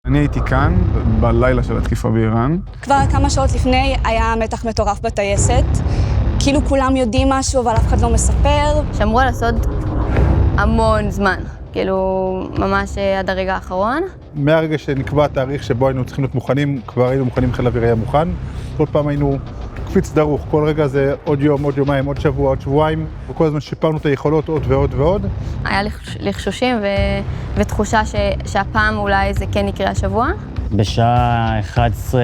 אני הייתי כאן בלילה של התקיפה באיראן. כבר כמה שעות לפני היה מתח מטורף בטייסת. כאילו כולם יודעים משהו, אבל אף אחד לא מספר. שמרו על הסוד המון זמן, כאילו ממש עד הרגע האחרון. מהרגע שנקבע התאריך שבו היינו צריכים להיות מוכנים, כבר היינו מוכנים, חיל האוויר היה מוכן. כל פעם היינו קפיץ דרוך, כל רגע זה עוד יום, עוד יומיים, עוד שבוע, עוד שבועיים, וכל הזמן שיפרנו את היכולות עוד ועוד ועוד. היה לחשושים ותחושה שהפעם אולי זה כן יקרה השבוע. בשעה 11:30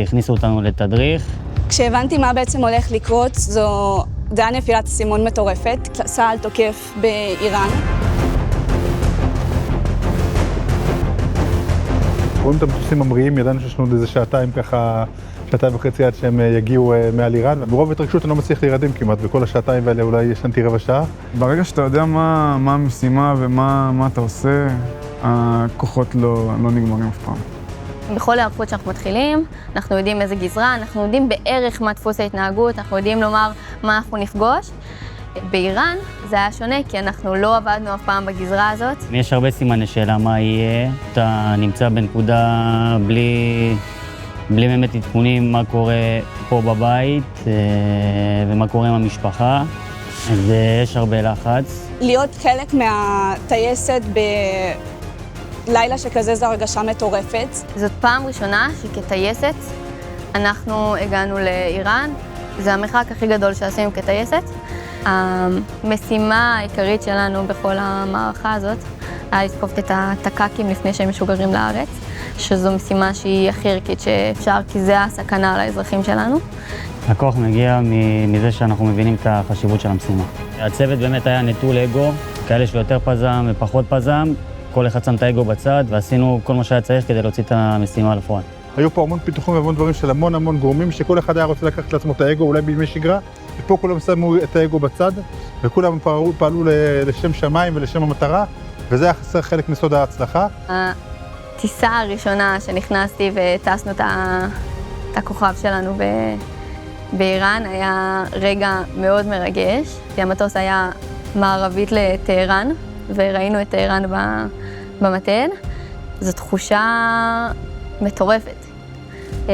הכניסו אותנו לתדריך. כשהבנתי מה בעצם הולך לקרות, זה היה נפילת אסימון מטורפת. צה"ל תוקף באיראן. רואים את המטוסים ממריאים, ידענו שיש לנו איזה שעתיים ככה, שעתיים וחצי עד שהם יגיעו מעל איראן. ברוב התרגשות אני לא מצליח להירדם כמעט, וכל השעתיים האלה אולי ישנתי רבע שעה. ברגע שאתה יודע מה המשימה ומה אתה עושה, הכוחות לא נגמרים אף פעם. בכל הערכות שאנחנו מתחילים, אנחנו יודעים איזה גזרה, אנחנו יודעים בערך מה דפוס ההתנהגות, אנחנו יודעים לומר מה אנחנו נפגוש. באיראן זה היה שונה, כי אנחנו לא עבדנו אף פעם בגזרה הזאת. יש הרבה סימני שאלה מה יהיה. אתה נמצא בנקודה בלי באמת עדכונים מה קורה פה בבית ומה קורה עם המשפחה. אז יש הרבה לחץ. להיות חלק מהטייסת בלילה שכזה זו הרגשה מטורפת. זאת פעם ראשונה שכטייסת אנחנו הגענו לאיראן. זה המרחק הכי גדול שעשינו כטייסת. המשימה העיקרית שלנו בכל המערכה הזאת היה לתקוף את הטקקים לפני שהם משוגרים לארץ, שזו משימה שהיא הכי ערכית שאפשר, כי זה הסכנה על האזרחים שלנו. הכוח מגיע מזה שאנחנו מבינים את החשיבות של המשימה. הצוות באמת היה נטול אגו, כאלה שיותר פזם ופחות פזם, כל אחד שם את האגו בצד ועשינו כל מה שהיה צריך כדי להוציא את המשימה לפועל. היו פה המון פיתוחים והמון דברים של המון גורמים, שכל אחד היה רוצה לקחת לעצמו את האגו, אולי בימי שגרה, ופה כולם שמו את האגו בצד, וכולם פעלו לשם שמיים ולשם המטרה, וזה היה חסר חלק מסוד ההצלחה. הטיסה הראשונה שנכנסתי וטסנו את הכוכב שלנו באיראן היה רגע מאוד מרגש, כי המטוס היה מערבית לטהרן, וראינו את טהרן במתן. זו תחושה מטורפת.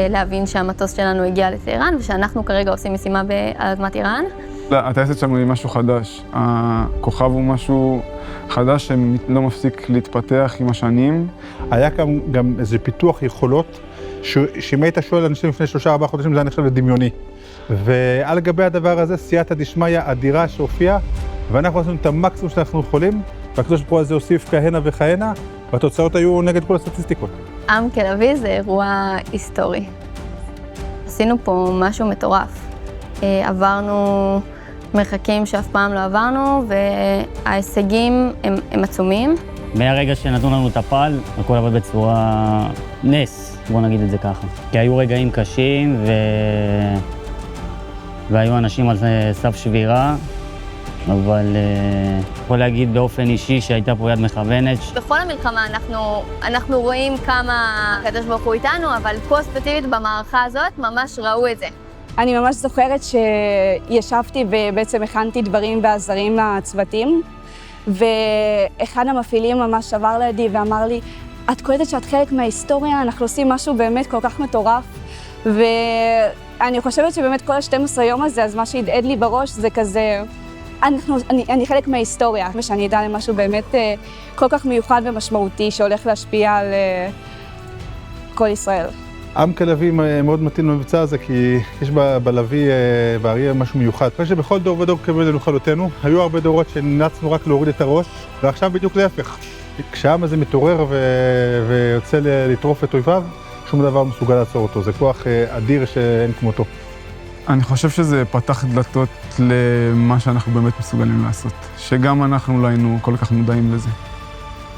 להבין שהמטוס שלנו הגיע לטהרן, ושאנחנו כרגע עושים משימה על אדמת איראן. הטייסת שלנו היא משהו חדש. הכוכב הוא משהו חדש שלא מפסיק להתפתח עם השנים. היה גם איזה פיתוח יכולות, שאם היית שואל אנשים לפני 3-4 חודשים, זה היה נחשב לדמיוני. ועל גבי הדבר הזה, סייעתא דשמיא אדירה שהופיעה, ואנחנו עשינו את המקסימום שאנחנו יכולים, והקדוש ברוך הוא הזה הוסיף כהנה וכהנה, והתוצאות היו נגד כל הסטטיסטיקות. עם כלבי זה אירוע היסטורי. עשינו פה משהו מטורף. עברנו מרחקים שאף פעם לא עברנו, וההישגים הם עצומים. מהרגע שנתנו לנו את הפל, הכל עבד בצורה נס, בוא נגיד את זה ככה. כי היו רגעים קשים והיו אנשים על סף שבירה, אבל יכול להגיד באופן אישי שהייתה פה יד מכוונת. בכל המלחמה אנחנו רואים כמה הקדוש ברוך הוא איתנו, אבל פה ספציפית במערכה הזאת ממש ראו את זה. אני ממש זוכרת שישבתי ובעצם הכנתי דברים בעזרים לצוותים, ואחד המפעילים ממש עבר לידי ואמר לי, את קולטת שאת חלק מההיסטוריה, אנחנו עושים משהו באמת כל כך מטורף, ואני חושבת שבאמת כל ה-12 יום הזה, אז מה שהדהד לי בראש זה כזה, אני חלק מההיסטוריה, ושאני אדע למשהו באמת כל כך מיוחד ומשמעותי שהולך להשפיע על כל ישראל. עם כלבי מאוד מתאים למבצע הזה, כי יש בלוי באריה משהו מיוחד. אחרי שבכל דור ודור קבל לנו חלותינו, היו הרבה דורות שנאלצנו רק להוריד את הראש, ועכשיו בדיוק להפך. כשהעם הזה מתעורר ויוצא לטרוף את אויביו, שום דבר מסוגל לעצור אותו. זה כוח אדיר שאין כמותו. אני חושב שזה פתח דלתות למה שאנחנו באמת מסוגלים לעשות. שגם אנחנו לא היינו כל כך מודעים לזה.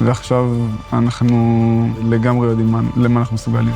ועכשיו אנחנו לגמרי יודעים למה אנחנו מסוגלים.